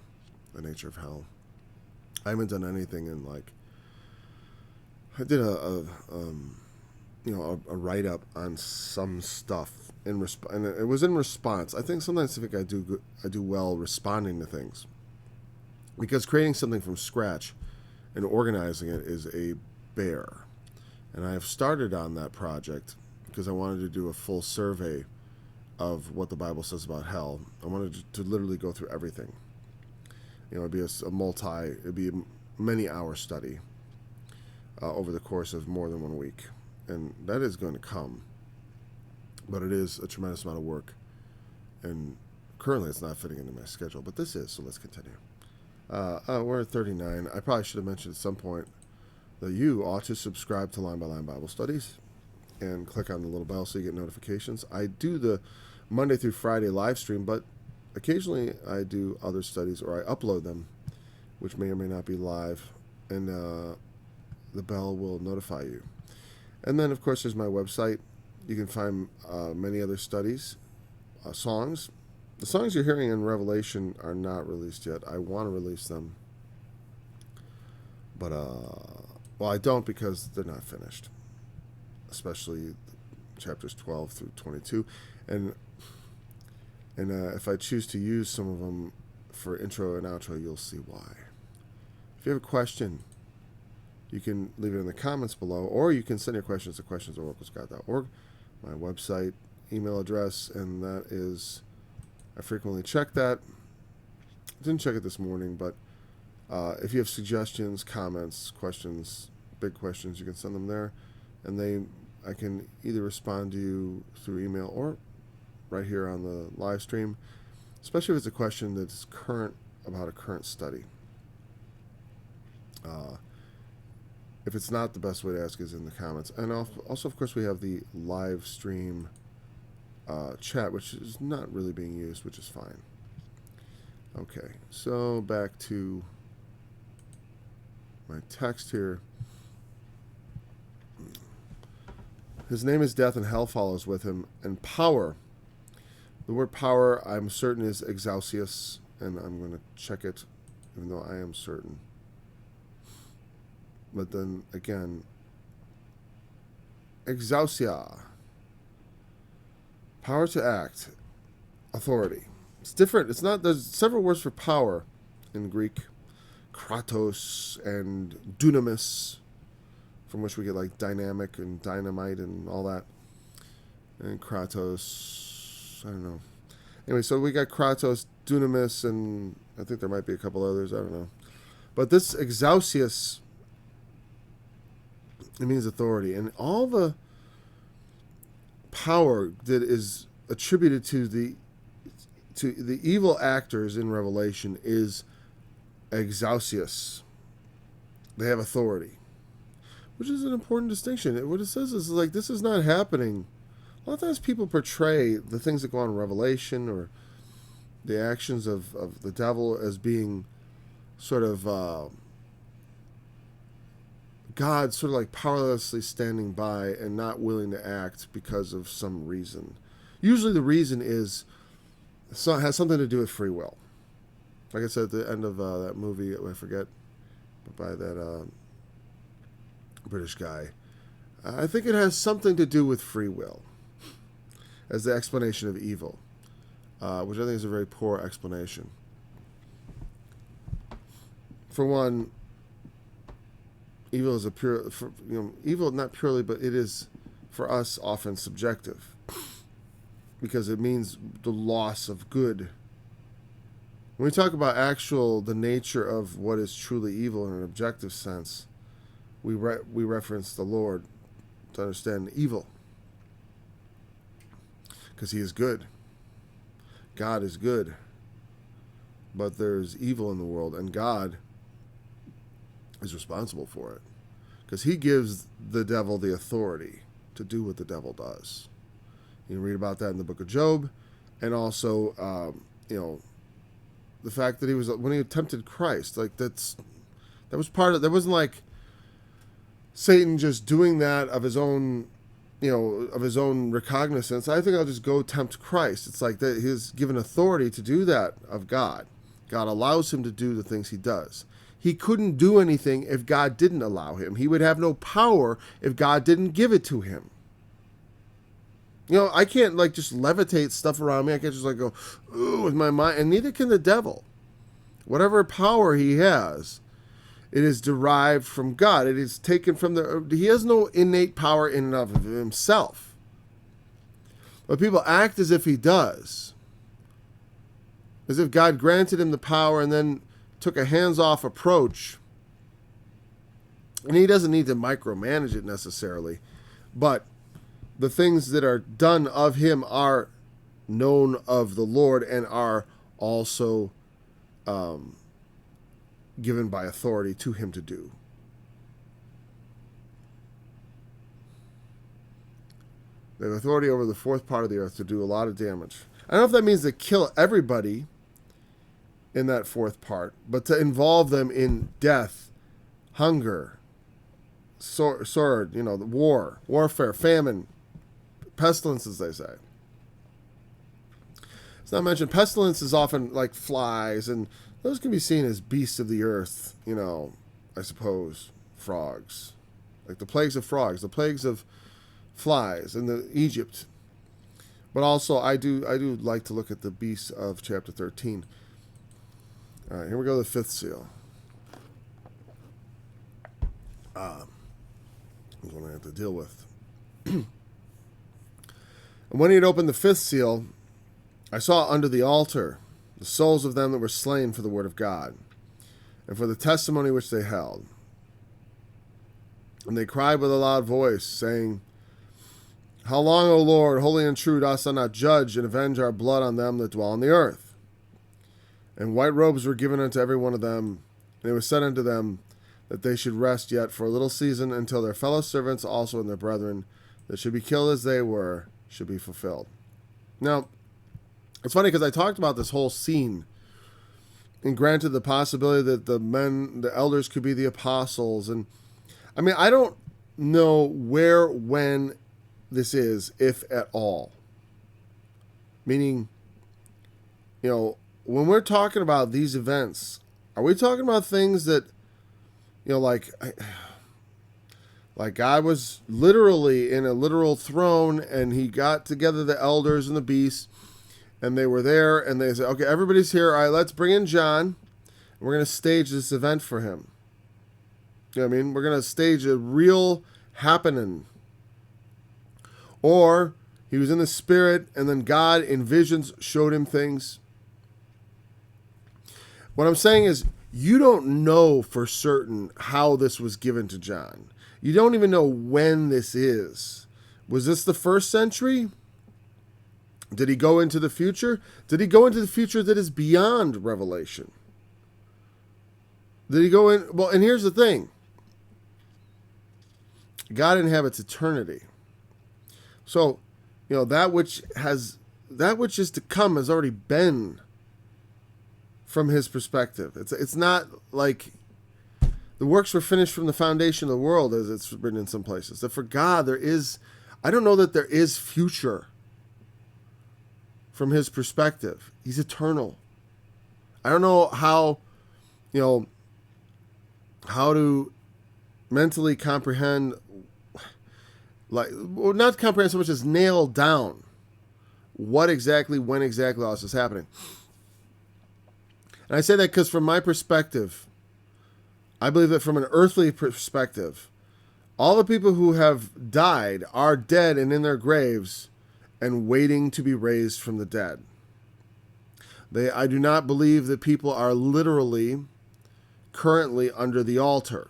the nature of hell. I haven't done anything in I did a write-up on some stuff and it was in response. I think sometimes I do well responding to things, because creating something from scratch and organizing it is a bear. And I have started on that project because I wanted to do a full survey of what the Bible says about hell. I wanted to literally go through everything. It'd be it'd be a many-hour study over the course of more than 1 week. And that is going to come. But it is a tremendous amount of work. And currently it's not fitting into my schedule. But this is, so let's continue. We're at 39. I probably should have mentioned at some point that you ought to subscribe to Line by Line Bible Studies and click on the little bell so you get notifications. I do the Monday through Friday live stream, but occasionally I do other studies, or I upload them, which may or may not be live, and the bell will notify you. And then, of course, there's my website. You can find many other studies, songs. The songs you're hearing in Revelation are not released yet. I want to release them. But, I don't, because they're not finished. Especially chapters 12 through 22. And if I choose to use some of them for intro and outro, you'll see why. If you have a question, you can leave it in the comments below, or you can send your questions to questions@oraclescott.org, my website, email address, and that is, I frequently check that. I didn't check it this morning, but if you have suggestions, comments, questions, big questions, you can send them there, and I can either respond to you through email or right here on the live stream, especially if it's a question that's current, about a current study. If it's not, the best way to ask is in the comments. And also, of course, we have the live stream chat, which is not really being used, which is fine. Okay, so back to my text here. His name is death, and hell follows with him, and power. The word power, I'm certain, is exousias, and I'm going to check it, even though I am certain. But then again, exousia, power to act, authority. It's different. It's not. There's several words for power in Greek, kratos and dunamis, from which we get like dynamic and dynamite and all that. And kratos, I don't know. Anyway, so we got kratos, dunamis, and I think there might be a couple others. I don't know. But this exousias, it means authority, and all the power that is attributed to the evil actors in Revelation is exousias. They have authority, which is an important distinction. What it says is like this is not happening. A lot of times people portray the things that go on in Revelation or the actions of the devil as being sort of God sort of like powerlessly standing by and not willing to act because of some reason. Usually the reason has something to do with free will. Like I said at the end of that movie, I forget, by that British guy. I think it has something to do with free will as the explanation of evil, which I think is a very poor explanation. For one, evil is evil not purely, but it is for us often subjective because it means the loss of good. When we talk about the nature of what is truly evil in an objective sense, we reference the Lord to understand evil because He is good. God is good, but there's evil in the world, and God is responsible for it because He gives the devil the authority to do what the devil does. You can read about that in the book of Job, and also the fact that when he tempted Christ, like that was part of. That wasn't like Satan just doing that of his own recognizance. I think I'll just go tempt Christ. It's like that he's given authority to do that of God. God allows him to do the things he does. He couldn't do anything if God didn't allow him. He would have no power if God didn't give it to him. I can't like just levitate stuff around me. I can't just like go, ooh, with my mind. And neither can the devil. Whatever power he has, it is derived from God. It is taken from he has no innate power in and of himself. But people act as if he does. As if God granted him the power and then took a hands-off approach. And he doesn't need to micromanage it necessarily. But the things that are done of him are known of the Lord and are also given by authority to him to do. They have authority over the fourth part of the earth to do a lot of damage. I don't know if that means to kill everybody in that fourth part, but to involve them in death, hunger, sword, the warfare, famine, pestilence, as they say. It's not mentioned. Pestilence is often like flies, and those can be seen as beasts of the earth, I suppose, frogs. Like the plagues of frogs, the plagues of flies in Egypt. But also, I do like to look at the beasts of chapter 13. All right, here we go, the fifth seal. That's what I have to deal with. And when he had opened the fifth seal, I saw under the altar the souls of them that were slain for the word of God, and for the testimony which they held. And they cried with a loud voice, saying, How long, O Lord, holy and true, dost thou not judge and avenge our blood on them that dwell on the earth? And white robes were given unto every one of them, and it was said unto them, that they should rest yet for a little season until their fellow servants also and their brethren that should be killed as they were should be fulfilled. Now, it's funny because I talked about this whole scene, and granted the possibility that the elders could be the apostles, and I mean, I don't know where, when this is, if at all. Meaning, when we're talking about these events, are we talking about things that, like God was literally in a literal throne, and he got together the elders and the beasts, and they were there, and they said, okay, everybody's here. All right, let's bring in John. And we're going to stage this event for him. You know what I mean? We're going to stage a real happening. Or he was in the spirit, and then God in visions showed him things. What I'm saying is, you don't know for certain how this was given to John. You don't even know when this is. Was this the first century? Did he go into the future? Did he go into the future that is beyond Revelation? Did he go in? Well, and here's the thing. God inhabits eternity. So, that which is to come has already been from his perspective. It's not like the works were finished from the foundation of the world, as it's written in some places. That for God, I don't know that there is future from his perspective. He's eternal. I don't know how to mentally comprehend, not comprehend so much as nail down what exactly, when exactly all this is happening. And I say that because from my perspective, I believe that from an earthly perspective, all the people who have died are dead and in their graves and waiting to be raised from the dead. I do not believe that people are literally currently under the altar.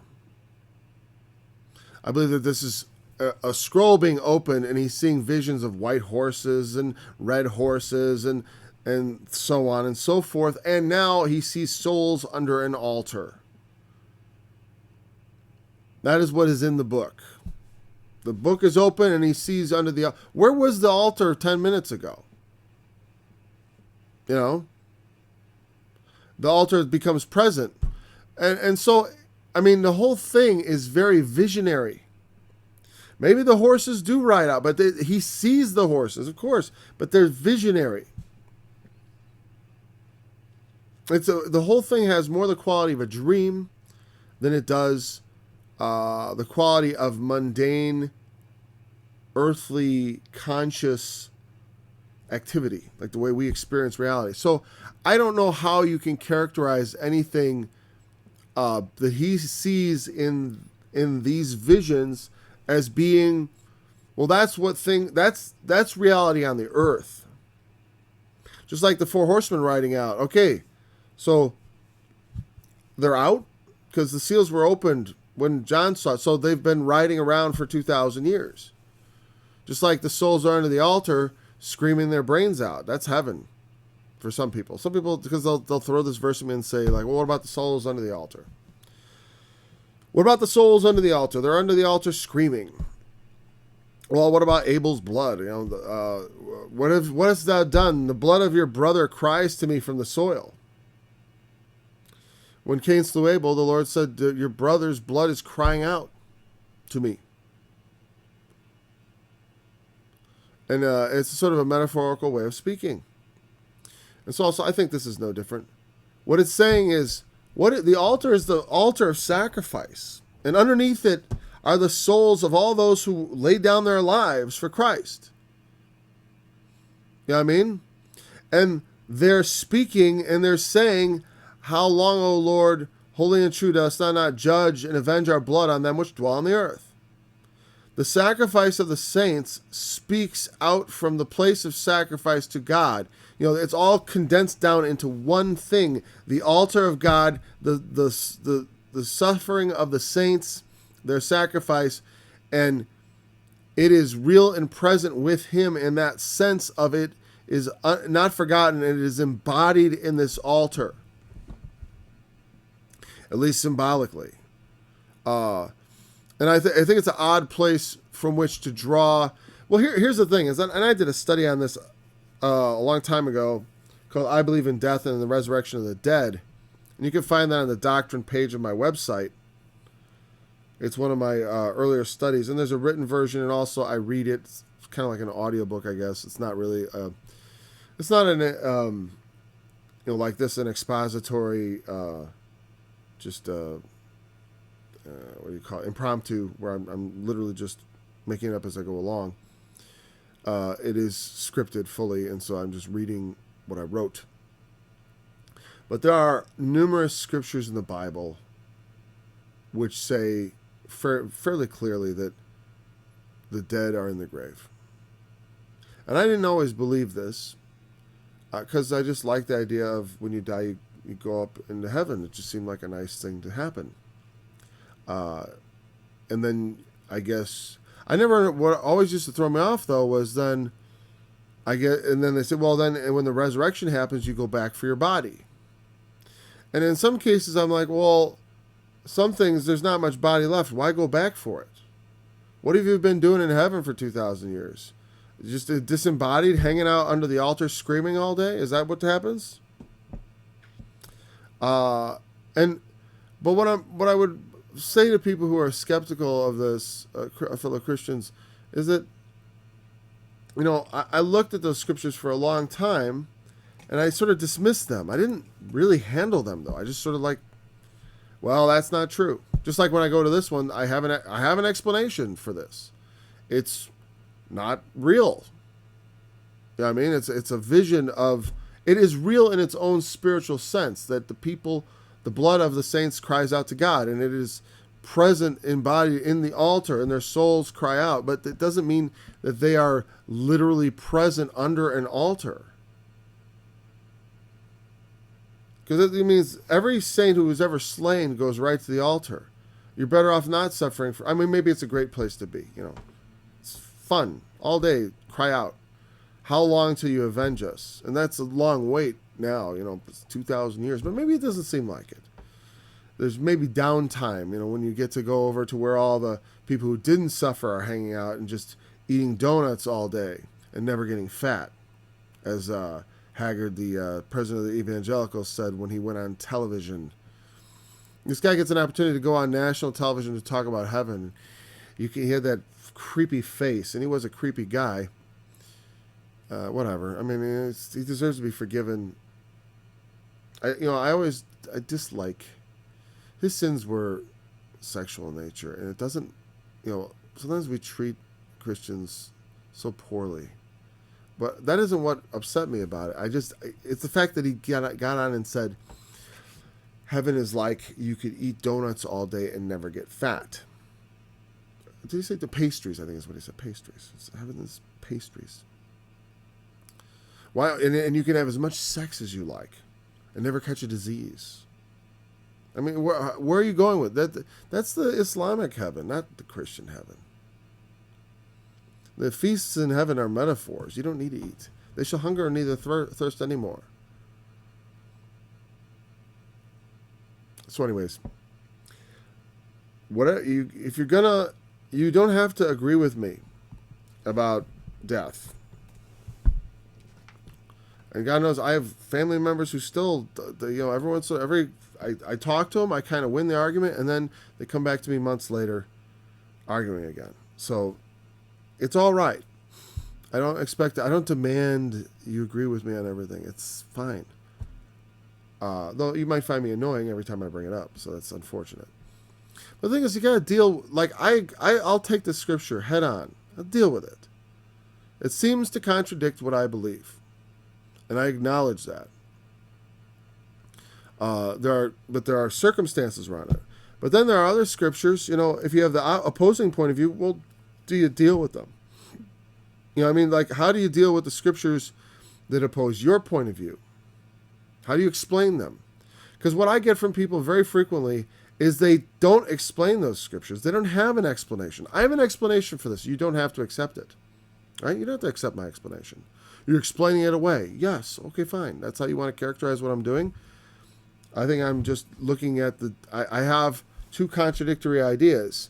I believe that this is a scroll being opened, and he's seeing visions of white horses and red horses and so on and so forth. And now he sees souls under an altar. That is what is in the book. The book is open, and he sees under the altar. Where was the altar 10 minutes ago? The altar becomes present. And so, I mean, the whole thing is very visionary. Maybe the horses do ride out, but he sees the horses, of course, but they're visionary. The whole thing has more the quality of a dream than it does the quality of mundane, earthly, conscious activity, like the way we experience reality. So I don't know how you can characterize anything that he sees in these visions as being, well, that's reality on the earth. Just like the four horsemen riding out. Okay, so they're out because the seals were opened when John saw it. So they've been riding around for 2,000 years. Just like the souls are under the altar screaming their brains out. That's heaven for some people. Some people, because they'll throw this verse at me and say, like, well, what about the souls under the altar? What about the souls under the altar? They're under the altar screaming. Well, what about Abel's blood? What hast thou done? The blood of your brother cries to me from the soil. When Cain slew Abel, the Lord said, your brother's blood is crying out to me. And it's sort of a metaphorical way of speaking. And so also, I think this is no different. What it's saying is, the altar is the altar of sacrifice. And underneath it are the souls of all those who laid down their lives for Christ. You know what I mean? And they're speaking and they're saying, how long, O Lord, holy and true, dost thou not judge and avenge our blood on them which dwell on the earth? The sacrifice of the saints speaks out from the place of sacrifice to God. It's all condensed down into one thing: the altar of God, the suffering of the saints, their sacrifice, and it is real and present with Him. And that sense of it is not forgotten. It is embodied in this altar, at least symbolically. Uh, and I think it's an odd place from which to draw. Well, here's the thing is, and I did a study on this a long time ago called "I Believe in Death and the Resurrection of the Dead," and you can find that on the doctrine page of my website. It's one of my earlier studies, and there's a written version, and also I read it. It's kind of like an audiobook, I guess. It's not really, it's not an, like this, an expository, just, what do you call it, impromptu, where I'm literally just making it up as I go along. It is scripted fully, and so I'm just reading what I wrote. But there are numerous scriptures in the Bible which say fairly clearly that the dead are in the grave. And I didn't always believe this, because I just liked the idea of when you die, you go up into heaven. It just seemed like a nice thing to happen. And then I guess what always used to throw me off though was then and then they said, well, then when the resurrection happens, you go back for your body. And in some cases, I'm like, well, some things there's not much body left. Why go back for it? What have you been doing in heaven for 2,000 years? Just a disembodied, hanging out under the altar, screaming all day? Is that what happens? But what I would say to people who are skeptical of this, fellow Christians, is that, I looked at those scriptures for a long time, and I sort of dismissed them. I didn't really handle them, though. I just sort of like, well, that's not true. Just like when I go to this one, I have an explanation for this. It's not real. You know what I mean? It's a vision of, it is real in its own spiritual sense, that the blood of the saints cries out to God, and it is present, embodied in the altar, and their souls cry out. But it doesn't mean that they are literally present under an altar. Because it means every saint who was ever slain goes right to the altar. You're better off not suffering maybe it's a great place to be, It's fun. All day, cry out. How long till you avenge us? And that's a long wait now, it's 2,000 years. But maybe it doesn't seem like it. There's maybe downtime, when you get to go over to where all the people who didn't suffer are hanging out and just eating donuts all day and never getting fat. As Haggard, the president of the Evangelicals, said when he went on television. This guy gets an opportunity to go on national television to talk about heaven. He had that creepy face, and he was a creepy guy. Whatever. He deserves to be forgiven. I dislike. His sins were sexual in nature, and it doesn't. Sometimes we treat Christians so poorly. But that isn't what upset me about it. It's the fact that he got on and said, heaven is like you could eat donuts all day and never get fat. Did he say the pastries? I think is what he said, pastries. Heaven is pastries. Why? And you can have as much sex as you like and never catch a disease. Where are you going with that? That's the Islamic heaven, not the Christian heaven. The feasts in heaven are metaphors. You don't need to eat. They shall hunger and neither thirst anymore. So anyways, if you're gonna, you don't have to agree with me about death. And God knows I have family members who still, I talk to them, I kind of win the argument, and then they come back to me months later arguing again. So it's all right. I don't demand you agree with me on everything. It's fine. Though you might find me annoying every time I bring it up, so that's unfortunate. But the thing is, you got to deal, I'll take the scripture head on. I'll deal with it. It seems to contradict what I believe. And I acknowledge that. There are circumstances around it. But then there are other scriptures, if you have the opposing point of view, well, do you deal with them? How do you deal with the scriptures that oppose your point of view? How do you explain them? Because what I get from people very frequently is they don't explain those scriptures. They don't have an explanation. I have an explanation for this. You don't have to accept it. Right? You don't have to accept my explanation. You're explaining it away. Yes. Okay, fine. That's how you want to characterize what I'm doing. I think I'm just looking at I have two contradictory ideas,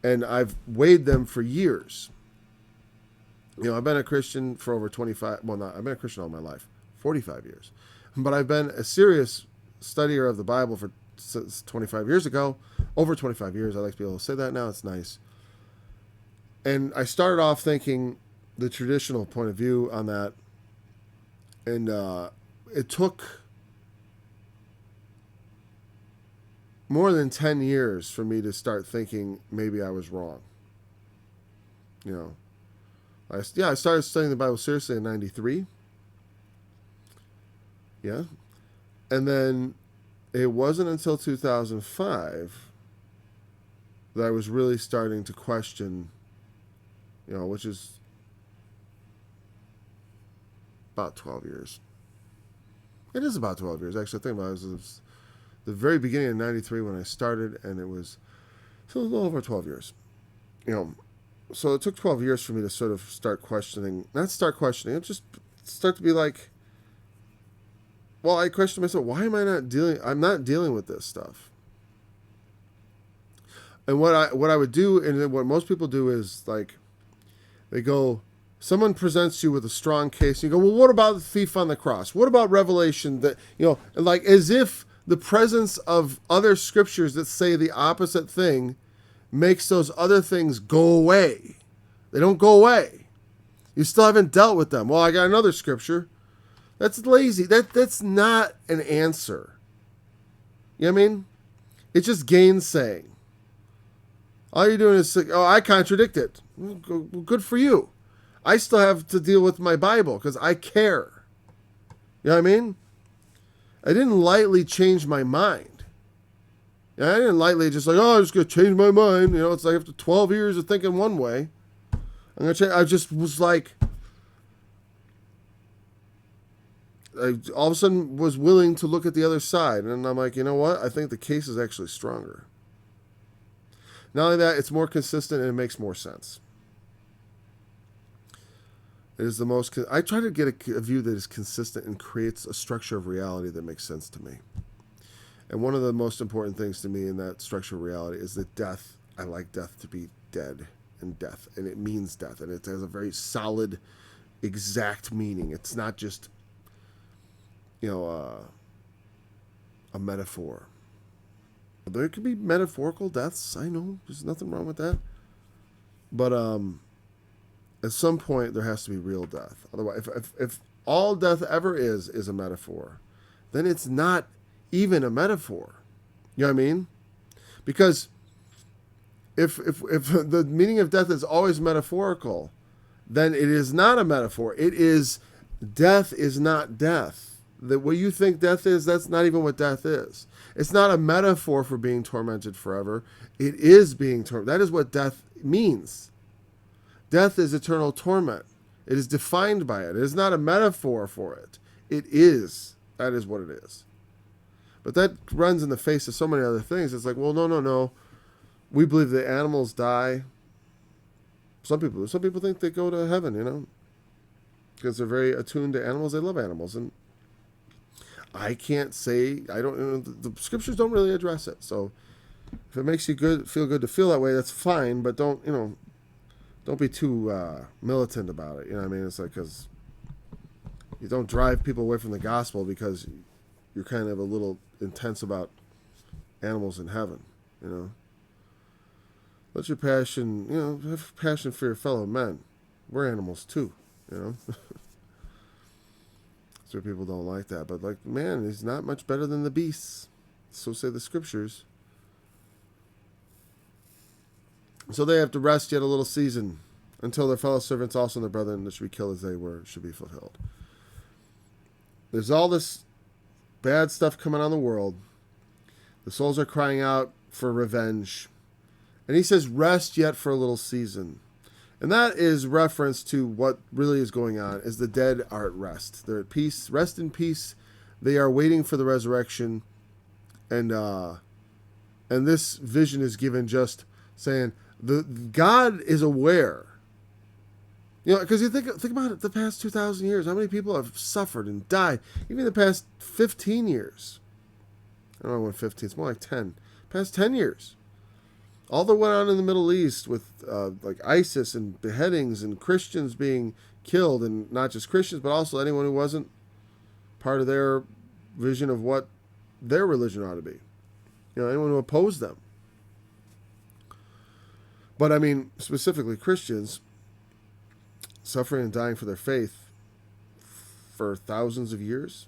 and I've weighed them for years. I've been a Christian for over 25, well, not, I've been a Christian all my life, 45 years. But I've been a serious studier of the Bible since 25 years ago, over 25 years. I like to be able to say that now. It's nice. And I started off thinking the traditional point of view on that. And it took more than 10 years for me to start thinking maybe I was wrong. I started studying the Bible seriously in 93. Yeah. And then it wasn't until 2005 that I was really starting to question, which is about 12 years. It is about 12 years. Actually, I think about it. It was the very beginning of 93 when I started, and it was a little over 12 years. So it took 12 years for me to sort of start questioning, not start questioning, it just start to be like, well, I question myself, why am I I'm not dealing with this stuff. And what I would do, and what most people do is like, they go, someone presents you with a strong case, and you go, well, what about the thief on the cross? What about Revelation? That, like as if the presence of other scriptures that say the opposite thing makes those other things go away. They don't go away. You still haven't dealt with them. Well, I got another scripture. That's lazy. That's not an answer. You know what I mean? It's just gainsaying. All you're doing is, I contradict it. Well, good for you. I still have to deal with my Bible because I care. You know what I mean? I didn't lightly change my mind. I didn't lightly just like, I'm just going to change my mind. It's like after 12 years of thinking one way, I'm going to change. I just was like, I all of a sudden was willing to look at the other side. And I'm like, you know what? I think the case is actually stronger. Not only that, it's more consistent and it makes more sense. It is the most, I try to get a view that is consistent and creates a structure of reality that makes sense to me. And one of the most important things to me in that structure of reality is that death, I like death to be dead and death. And it means death. And it has a very solid, exact meaning. It's not just, a metaphor. There could be metaphorical deaths. I know. There's nothing wrong with that. But at some point, there has to be real death. Otherwise, if all death ever is a metaphor, then it's not even a metaphor. You know what I mean? Because if the meaning of death is always metaphorical, then it is not a metaphor. It is, death is not death. That what you think death is, that's not even what death is. It's not a metaphor for being tormented forever. It is being tormented. That is what death means. Death is eternal torment. It is defined by it. It is not a metaphor for it. It is. That is what it is. But that runs in the face of so many other things. It's like, well, no. We believe that animals die. Some people think they go to heaven, because they're very attuned to animals. They love animals. And I can't say, the scriptures don't really address it. So if it makes you feel good to feel that way, that's fine. But don't be too militant about it. You know what I mean? It's like, because you don't drive people away from the gospel because you're kind of a little intense about animals in heaven, Let your passion, have passion for your fellow men. We're animals too, So people don't like that. But like, man, he's not much better than the beasts. So say the scriptures. So they have to rest yet a little season until their fellow servants also and their brethren that should be killed as they were should be fulfilled. There's all this bad stuff coming on the world. The souls are crying out for revenge. And he says, rest yet for a little season. And that is reference to what really is going on, is the dead are at rest. They're at peace, rest in peace. They are waiting for the resurrection. And this vision is given just saying, God is aware. Because you think about it, the past 2,000 years, how many people have suffered and died? Even the past 15 years. I don't know when 15, it's more like 10. Past 10 years. All that went on in the Middle East with like ISIS and beheadings and Christians being killed, and not just Christians, but also anyone who wasn't part of their vision of what their religion ought to be. Anyone who opposed them. But I mean, specifically Christians suffering and dying for their faith for thousands of years.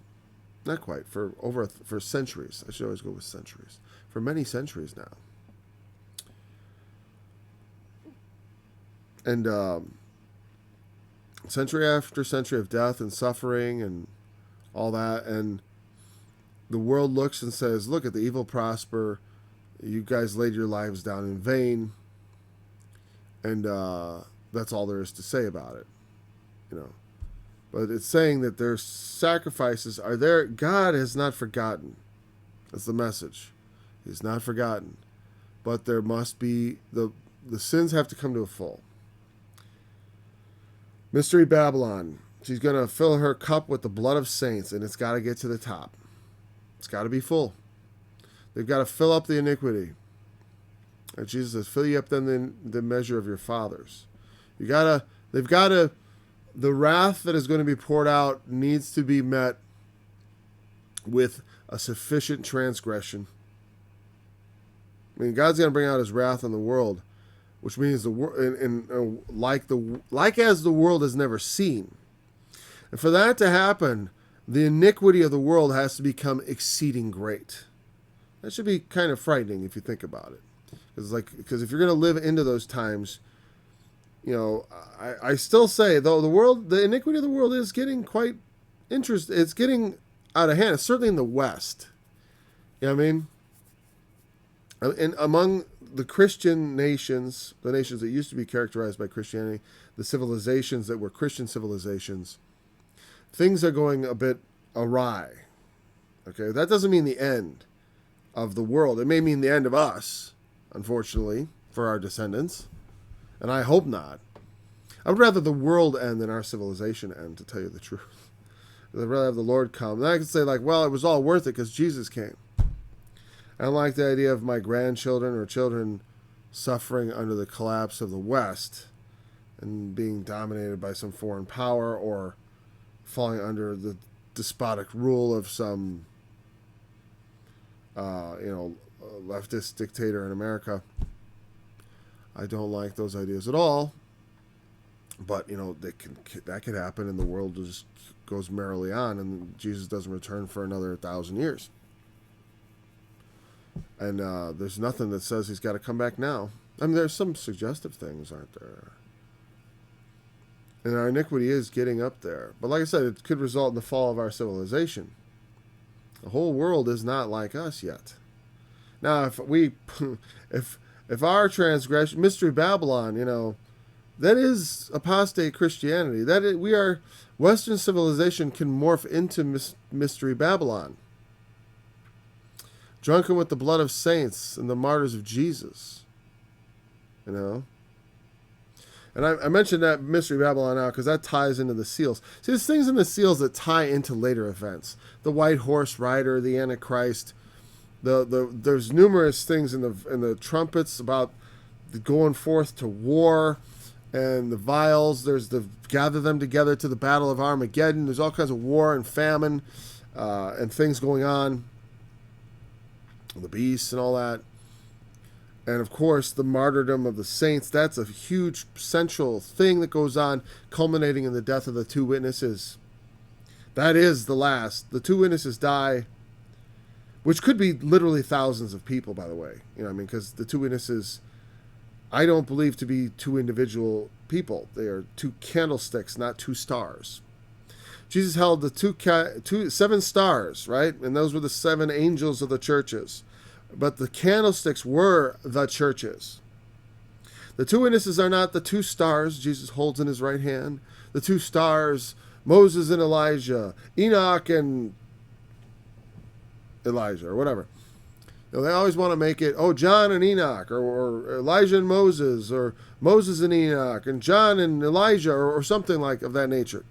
Not quite, for centuries. I should always go with centuries. For many centuries now. And century after century of death and suffering and all that. And the world looks and says, look at the evil prosper. You guys laid your lives down in vain. And that's all there is to say about it. But it's saying that their sacrifices are there. God has not forgotten. That's the message. He's not forgotten. But there must be, the sins have to come to a full. Mystery Babylon. She's going to fill her cup with the blood of saints, and it's got to get to the top. It's got to be full. They've got to fill up the iniquity. And Jesus says, fill you up then the measure of your fathers. They've got to, the wrath that is going to be poured out needs to be met with a sufficient transgression. I mean, God's going to bring out his wrath on the world, which means like as the world has never seen. And for that to happen, the iniquity of the world has to become exceeding great. That should be kind of frightening if you think about it. Because if you're going to live into those times, I still say, though, the iniquity of the world is getting quite interesting. It's getting out of hand. It's certainly in the West. You know what I mean? And among the Christian nations, the nations that used to be characterized by Christianity, the civilizations that were Christian civilizations, things are going a bit awry. Okay, that doesn't mean the end of the world. It may mean the end of us, unfortunately, for our descendants. And I hope not. I would rather the world end than our civilization end, to tell you the truth. I'd rather have the Lord come. And I could say, it was all worth it because Jesus came. I don't like the idea of my grandchildren or children suffering under the collapse of the West and being dominated by some foreign power or falling under the despotic rule of some, leftist dictator in America. I don't like those ideas at all. But, that could happen and the world just goes merrily on and Jesus doesn't return for another 1,000 years. And there's nothing that says he's got to come back now. I mean, there's some suggestive things, aren't there? And our iniquity is getting up there. But like I said, it could result in the fall of our civilization. The whole world is not like us yet. Now, if our transgression, Mystery Babylon, that is apostate Christianity. Western civilization can morph into Mystery Babylon. Drunken with the blood of saints and the martyrs of Jesus. And I mentioned that Mystery Babylon now because that ties into the seals. See, there's things in the seals that tie into later events. The white horse rider, the Antichrist. There's numerous things in the trumpets about going forth to war, and the vials. There's the gather them together to the battle of Armageddon. There's all kinds of war and famine and things going on. The beasts and all that. And of course, the martyrdom of the saints. That's a huge central thing that goes on, culminating in the death of the two witnesses. That is the last. The two witnesses die, which could be literally thousands of people, by the way. Because the two witnesses, I don't believe to be two individual people. They are two candlesticks, not two stars. Jesus held the seven stars, right? And those were the seven angels of the churches. But the candlesticks were the churches. The two witnesses are not the two stars Jesus holds in his right hand. The two stars, Moses and Elijah, Enoch and Elijah, or whatever. They always want to make it, John and Enoch, or Elijah and Moses, or Moses and Enoch, and John and Elijah, or something like of that nature.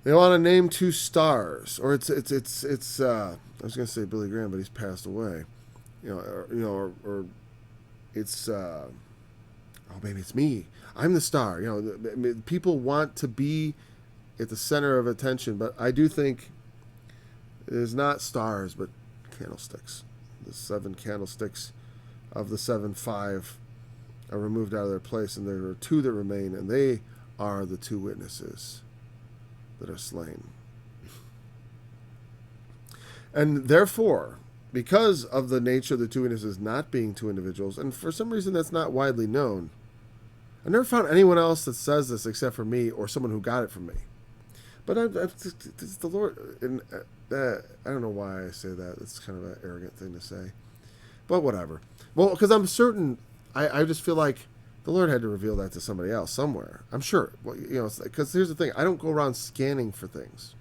They want to name two stars, or it's I was going to say Billy Graham, but he's passed away. or it's oh, maybe it's me. I'm the star. People want to be at the center of attention, but I do think there's not stars, but candlesticks. The 7 candlesticks of the 7-5 are removed out of their place, and there are 2 that remain, and they are the 2 witnesses that are slain. And therefore, because of the nature of the 2 witnesses not being 2 individuals, and for some reason that's not widely known, I never found anyone else that says this except for me or someone who got it from me. But it's the Lord, and I don't know why I say that. It's kind of an arrogant thing to say, but whatever. Well, because I'm certain, I just feel like the Lord had to reveal that to somebody else somewhere. I'm sure. Well, because here's the thing: I don't go around scanning for things.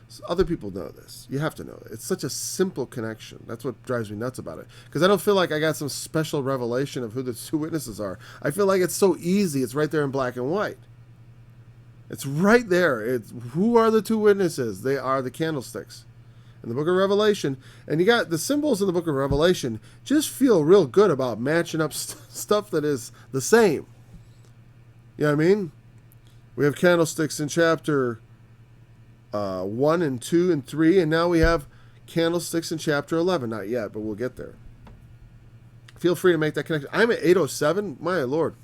So other people know this. You have to know it. It's such a simple connection. That's what drives me nuts about it. Because I don't feel like I got some special revelation of who the 2 witnesses are. I feel like it's so easy. It's right there in black and white. It's right there. It's who are the 2 witnesses? They are the candlesticks in the book of Revelation. And you got the symbols in the book of Revelation just feel real good about matching up stuff that is the same. You know what I mean? We have candlesticks in chapter 1 and 2 and 3, and now we have candlesticks in chapter 11. Not yet, but we'll get there. Feel free to make that connection. I'm at 8:07. My Lord.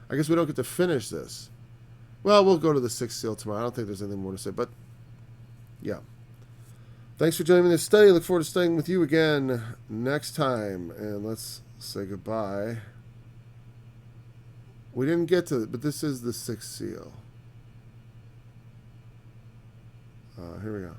I guess we don't get to finish this. Well, we'll go to the 6th seal tomorrow. I don't think there's anything more to say, but yeah. Thanks for joining me in this study. I look forward to studying with you again next time. And let's say goodbye. We didn't get to it, but this is the 6th seal. Here we go.